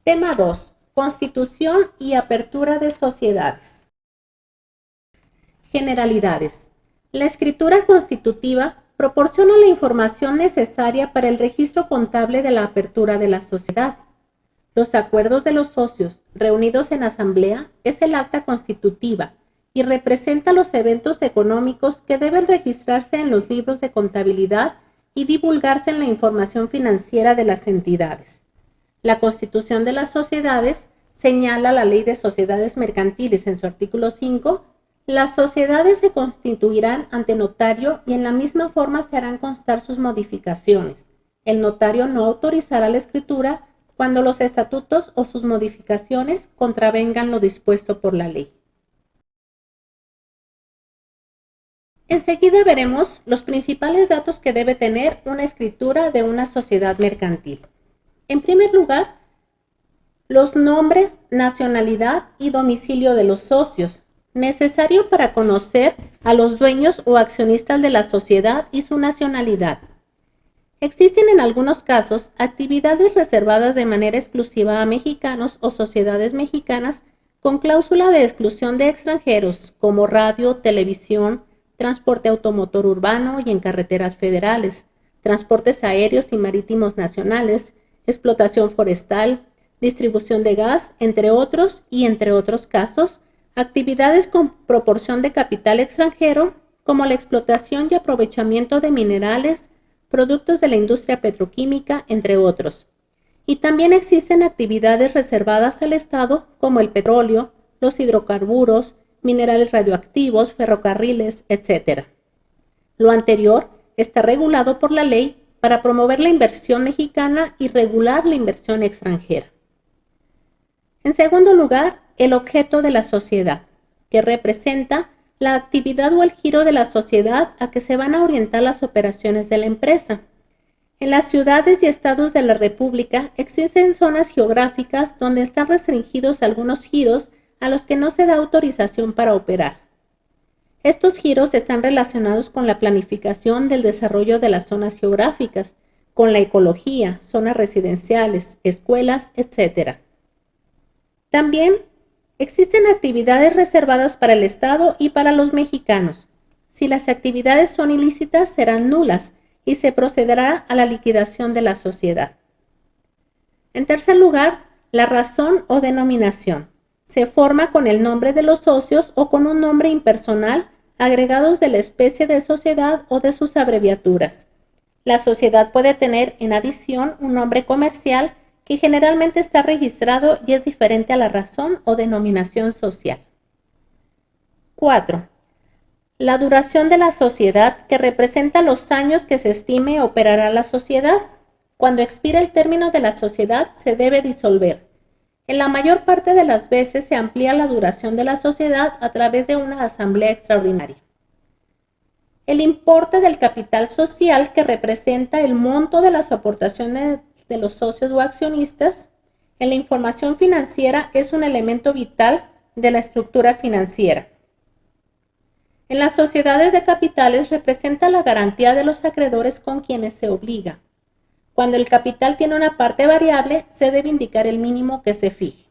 Tema 2. Constitución y apertura de sociedades. Generalidades. La escritura constitutiva proporciona la información necesaria para el registro contable de la apertura de la sociedad. Los acuerdos de los socios reunidos en asamblea es el acta constitutiva y representa los eventos económicos que deben registrarse en los libros de contabilidad y divulgarse en la información financiera de las entidades. La Constitución de las Sociedades señala la Ley de Sociedades Mercantiles en su artículo 5. Las sociedades se constituirán ante notario y en la misma forma se harán constar sus modificaciones. El notario no autorizará la escritura cuando los estatutos o sus modificaciones contravengan lo dispuesto por la ley. Enseguida veremos los principales datos que debe tener una escritura de una sociedad mercantil. En primer lugar, los nombres, nacionalidad y domicilio de los socios, necesario para conocer a los dueños o accionistas de la sociedad y su nacionalidad. Existen en algunos casos actividades reservadas de manera exclusiva a mexicanos o sociedades mexicanas con cláusula de exclusión de extranjeros, como radio, televisión, transporte automotor urbano y en carreteras federales, transportes aéreos y marítimos nacionales, explotación forestal, distribución de gas, entre otros, y entre otros casos, actividades con proporción de capital extranjero, como la explotación y aprovechamiento de minerales, productos de la industria petroquímica, entre otros. Y también existen actividades reservadas al Estado, como el petróleo, los hidrocarburos, minerales radioactivos, ferrocarriles, etc. Lo anterior está regulado por la ley para promover la inversión mexicana y regular la inversión extranjera. En segundo lugar, el objeto de la sociedad, que representa la actividad o el giro de la sociedad a que se van a orientar las operaciones de la empresa. En las ciudades y estados de la República existen zonas geográficas donde están restringidos algunos giros a los que no se da autorización para operar. Estos giros están relacionados con la planificación del desarrollo de las zonas geográficas, con la ecología, zonas residenciales, escuelas, etc. También existen actividades reservadas para el Estado y para los mexicanos. Si las actividades son ilícitas, serán nulas y se procederá a la liquidación de la sociedad. En tercer lugar, la razón o denominación. Se forma con el nombre de los socios o con un nombre impersonal agregados de la especie de sociedad o de sus abreviaturas. La sociedad puede tener en adición un nombre comercial que generalmente está registrado y es diferente a la razón o denominación social. 4. La duración de la sociedad, que representa los años que se estime operará la sociedad. Cuando expire el término de la sociedad, se debe disolver. En la mayor parte de las veces se amplía la duración de la sociedad a través de una asamblea extraordinaria. El importe del capital social, que representa el monto de las aportaciones de los socios o accionistas, en la información financiera es un elemento vital de la estructura financiera. En las sociedades de capitales representa la garantía de los acreedores con quienes se obliga. Cuando el capital tiene una parte variable, se debe indicar el mínimo que se fije.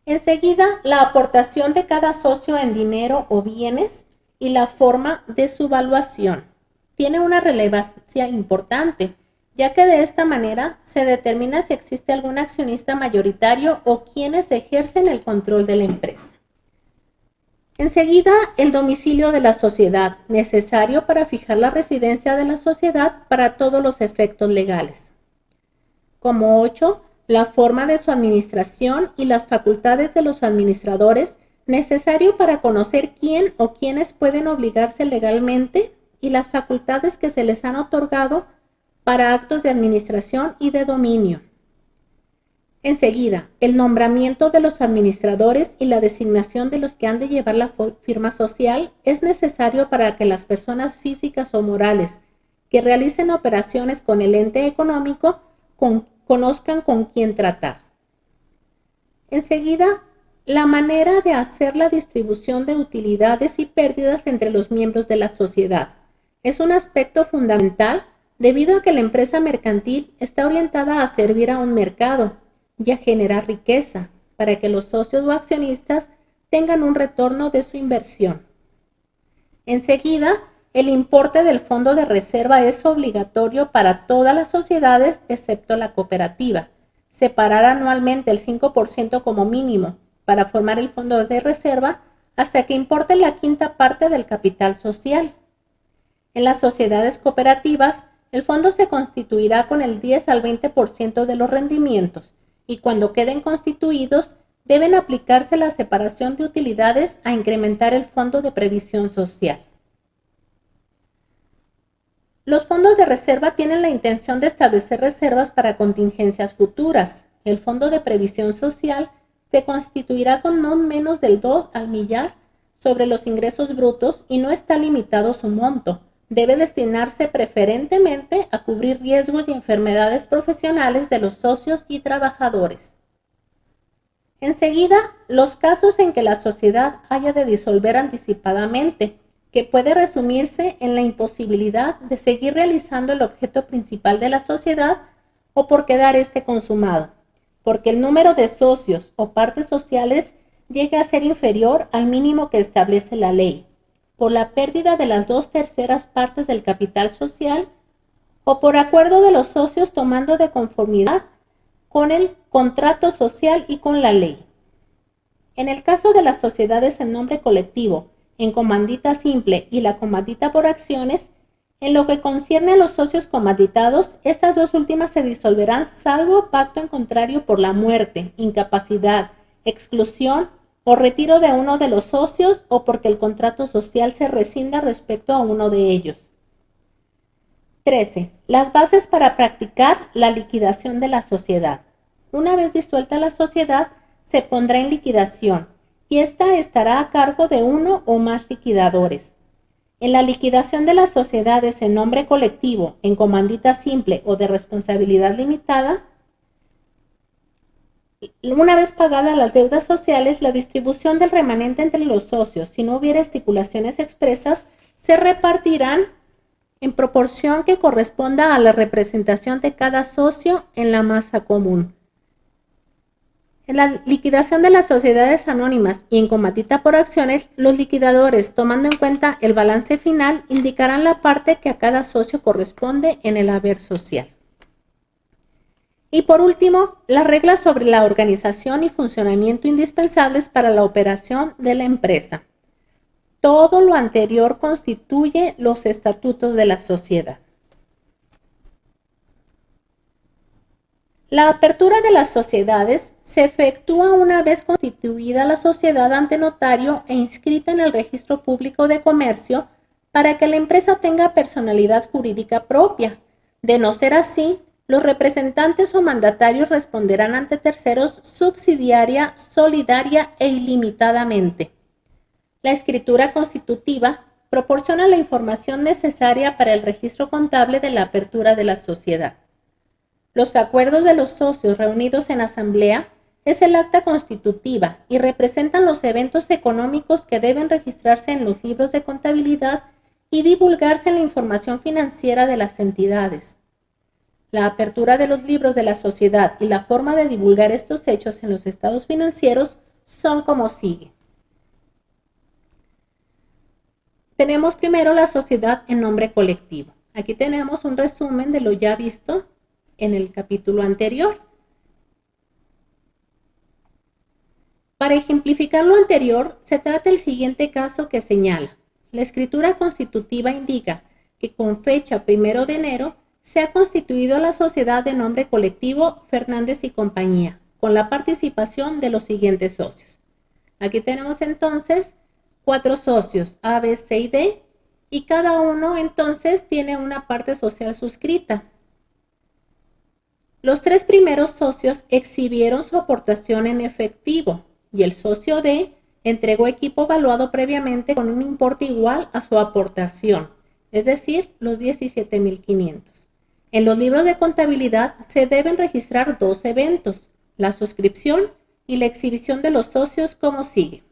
Enseguida, la aportación de cada socio en dinero o bienes y la forma de su valuación tiene una relevancia importante, ya que de esta manera se determina si existe algún accionista mayoritario o quienes ejercen el control de la empresa. Enseguida, el domicilio de la sociedad, necesario para fijar la residencia de la sociedad para todos los efectos legales. Como 8, la forma de su administración y las facultades de los administradores, necesario para conocer quién o quiénes pueden obligarse legalmente y las facultades que se les han otorgado para actos de administración y de dominio. Enseguida, el nombramiento de los administradores y la designación de los que han de llevar la firma social es necesario para que las personas físicas o morales que realicen operaciones con el ente económico conozcan con quién tratar. Enseguida, la manera de hacer la distribución de utilidades y pérdidas entre los miembros de la sociedad es un aspecto fundamental debido a que la empresa mercantil está orientada a servir a un mercado, y a generar riqueza para que los socios o accionistas tengan un retorno de su inversión. Enseguida, el importe del fondo de reserva es obligatorio para todas las sociedades excepto la cooperativa. Separar anualmente el 5% como mínimo para formar el fondo de reserva hasta que importe la quinta parte del capital social. En las sociedades cooperativas, el fondo se constituirá con el 10 al 20% de los rendimientos y cuando queden constituidos, deben aplicarse la separación de utilidades a incrementar el fondo de previsión social. Los fondos de reserva tienen la intención de establecer reservas para contingencias futuras. El fondo de previsión social se constituirá con no menos del 2 al millar sobre los ingresos brutos y no está limitado su monto. Debe destinarse preferentemente a cubrir riesgos y enfermedades profesionales de los socios y trabajadores. Enseguida, los casos en que la sociedad haya de disolver anticipadamente, que puede resumirse en la imposibilidad de seguir realizando el objeto principal de la sociedad o por quedar este consumado, porque el número de socios o partes sociales llegue a ser inferior al mínimo que establece la ley, por la pérdida de las 2/3 partes del capital social o por acuerdo de los socios tomando de conformidad con el contrato social y con la ley. En el caso de las sociedades en nombre colectivo, en comandita simple y la comandita por acciones, en lo que concierne a los socios comanditados, estas dos últimas se disolverán salvo pacto en contrario por la muerte, incapacidad, exclusión o retiro de uno de los socios o porque el contrato social se rescinda respecto a uno de ellos. 13. Las bases para practicar la liquidación de la sociedad. Una vez disuelta la sociedad, se pondrá en liquidación y ésta estará a cargo de uno o más liquidadores. En la liquidación de las sociedades en nombre colectivo, en comandita simple o de responsabilidad limitada, una vez pagadas las deudas sociales, la distribución del remanente entre los socios, si no hubiera estipulaciones expresas, se repartirán en proporción que corresponda a la representación de cada socio en la masa común. En la liquidación de las sociedades anónimas y en comandita por acciones, los liquidadores, tomando en cuenta el balance final, indicarán la parte que a cada socio corresponde en el haber social. Y por último, las reglas sobre la organización y funcionamiento indispensables para la operación de la empresa. Todo lo anterior constituye los estatutos de la sociedad. La apertura de las sociedades se efectúa una vez constituida la sociedad ante notario e inscrita en el Registro Público de Comercio para que la empresa tenga personalidad jurídica propia. De no ser así, los representantes o mandatarios responderán ante terceros subsidiaria, solidaria e ilimitadamente. La escritura constitutiva proporciona la información necesaria para el registro contable de la apertura de la sociedad. Los acuerdos de los socios reunidos en asamblea es el acta constitutiva y representan los eventos económicos que deben registrarse en los libros de contabilidad y divulgarse en la información financiera de las entidades. La apertura de los libros de la sociedad y la forma de divulgar estos hechos en los estados financieros son como sigue. Tenemos primero la sociedad en nombre colectivo. Aquí tenemos un resumen de lo ya visto en el capítulo anterior. Para ejemplificar lo anterior, se trata el siguiente caso que señala. La escritura constitutiva indica que con fecha 1 de enero se ha constituido la sociedad de nombre colectivo Fernández y Compañía, con la participación de los siguientes socios. Aquí tenemos entonces 4 socios, A, B, C y D, y cada uno entonces tiene una parte social suscrita. Los 3 primeros socios exhibieron su aportación en efectivo y el socio D entregó equipo evaluado previamente con un importe igual a su aportación, es decir, los 17,500. En los libros de contabilidad se deben registrar 2 eventos, la suscripción y la exhibición de los socios como sigue.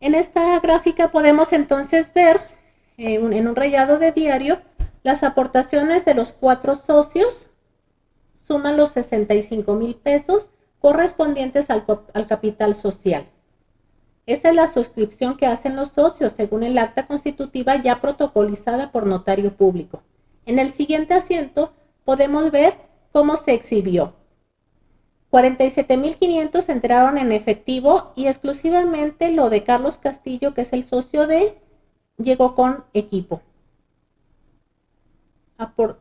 En esta gráfica podemos entonces ver en un rayado de diario las aportaciones de los 4 socios suman los 65,000 pesos correspondientes al capital social. Esa es la suscripción que hacen los socios según el acta constitutiva ya protocolizada por notario público. En el siguiente asiento podemos ver cómo se exhibió. 47,500 entraron en efectivo y exclusivamente lo de Carlos Castillo, que es el socio D, llegó con equipo.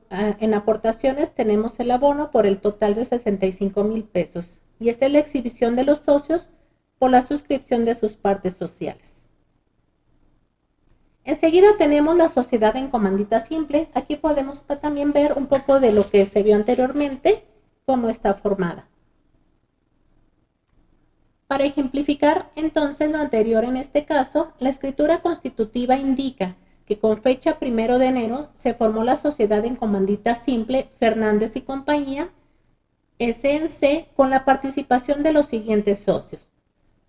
En aportaciones tenemos el abono por el total de 65,000 pesos y esta es la exhibición de los socios por la suscripción de sus partes sociales. Enseguida tenemos la sociedad en comandita simple. Aquí podemos también ver un poco de lo que se vio anteriormente, cómo está formada. Para ejemplificar entonces lo anterior en este caso, la escritura constitutiva indica que con fecha 1 de enero se formó la sociedad en comandita simple Fernández y compañía SNC con la participación de los siguientes socios.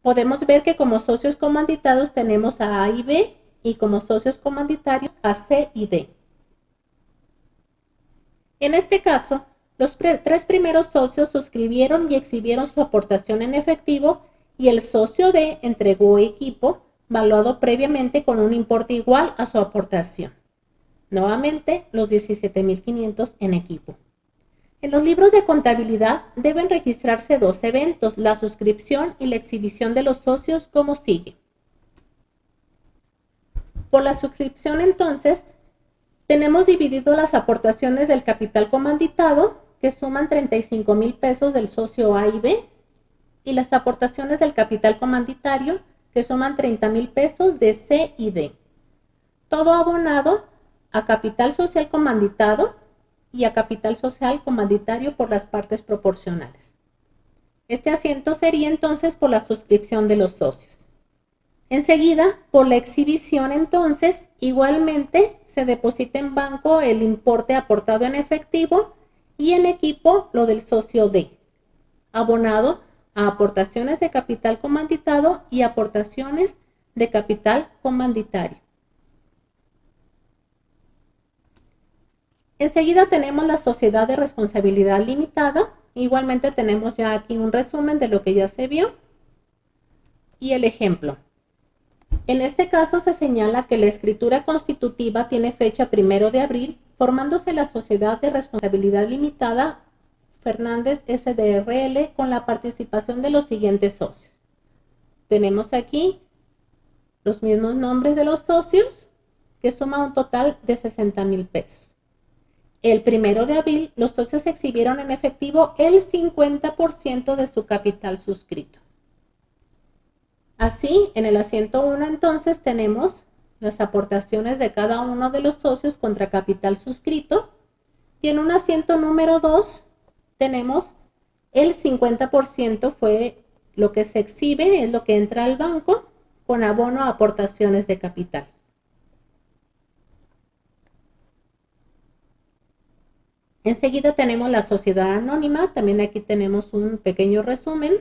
Podemos ver que como socios comanditados tenemos a A y B y como socios comanditarios a C y D. En este caso, los tres primeros socios suscribieron y exhibieron su aportación en efectivo y el socio D entregó equipo valuado previamente con un importe igual a su aportación. Nuevamente, los 17,500 en equipo. En los libros de contabilidad deben registrarse dos eventos, la suscripción y la exhibición de los socios, como sigue. Por la suscripción, entonces, tenemos dividido las aportaciones del capital comanditado, que suman 35,000 pesos del socio A y B, y las aportaciones del capital comanditario, que suman 30,000 pesos de C y D. Todo abonado a capital social comanditado y a capital social comanditario por las partes proporcionales. Este asiento sería entonces por la suscripción de los socios. Enseguida, por la exhibición entonces, igualmente se deposita en banco el importe aportado en efectivo y en equipo lo del socio D, abonado a aportaciones de capital comanditado y aportaciones de capital comanditario. Enseguida tenemos la sociedad de responsabilidad limitada. Igualmente tenemos ya aquí un resumen de lo que ya se vio y el ejemplo. En este caso se señala que la escritura constitutiva tiene fecha 1 de abril, formándose la sociedad de responsabilidad limitada Fernández SDRL con la participación de los siguientes socios. Tenemos aquí los mismos nombres de los socios, que suma un total de 60,000 pesos. El 1 de abril, los socios exhibieron en efectivo el 50% de su capital suscrito. Así, en el asiento 1, entonces, tenemos las aportaciones de cada uno de los socios contra capital suscrito. Y en un asiento número 2, tenemos el 50% fue lo que se exhibe, es lo que entra al banco con abono a aportaciones de capital. Enseguida tenemos la sociedad anónima, también aquí tenemos un pequeño resumen.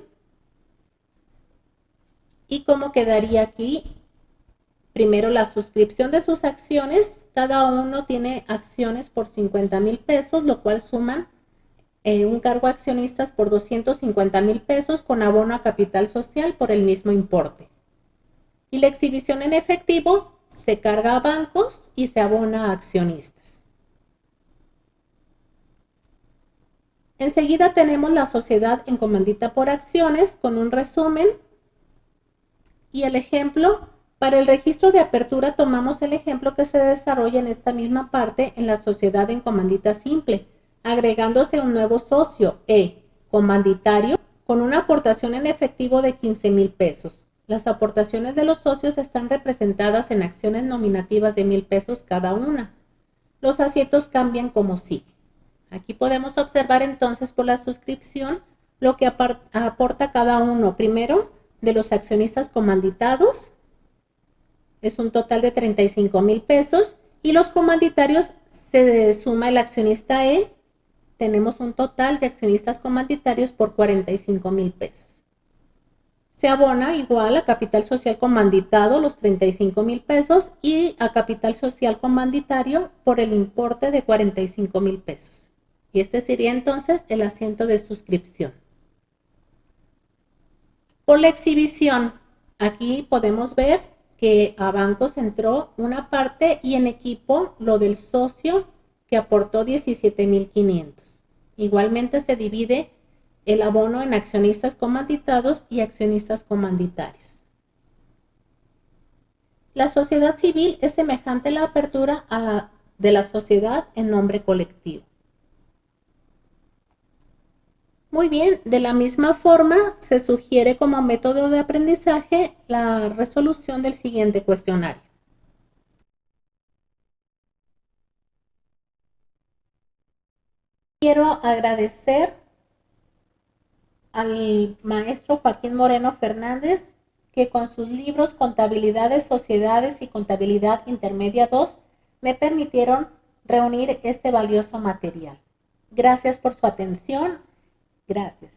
¿Y cómo quedaría aquí? Primero, la suscripción de sus acciones. Cada uno tiene acciones por 50,000 pesos, lo cual suman un cargo a accionistas por 250,000 pesos con abono a capital social por el mismo importe. Y la exhibición en efectivo se carga a bancos y se abona a accionistas. Enseguida tenemos la sociedad en comandita por acciones con un resumen y el ejemplo. Para el registro de apertura tomamos el ejemplo que se desarrolla en esta misma parte en la sociedad en comandita simple, agregándose un nuevo socio, comanditario, con una aportación en efectivo de 15,000 pesos. Las aportaciones de los socios están representadas en acciones nominativas de 1,000 pesos cada una. Los asientos cambian como sigue. Aquí podemos observar entonces por la suscripción lo que aporta cada uno. Primero, de los accionistas comanditados, es un total de 35,000 pesos y los comanditarios se suma el accionista E. Tenemos un total de accionistas comanditarios por 45,000 pesos. Se abona igual a capital social comanditado los 35,000 pesos y a capital social comanditario por el importe de 45,000 pesos. Y este sería entonces el asiento de suscripción. Por la exhibición, aquí podemos ver que a bancos entró una parte y en equipo lo del socio que aportó 17,500. Igualmente se divide el abono en accionistas comanditados y accionistas comanditarios. La sociedad civil es semejante a la apertura de la sociedad en nombre colectivo. Muy bien, de la misma forma se sugiere como método de aprendizaje la resolución del siguiente cuestionario. Quiero agradecer al maestro Joaquín Moreno Fernández, que con sus libros Contabilidad de Sociedades y Contabilidad Intermedia 2 me permitieron reunir este valioso material. Gracias por su atención. Gracias.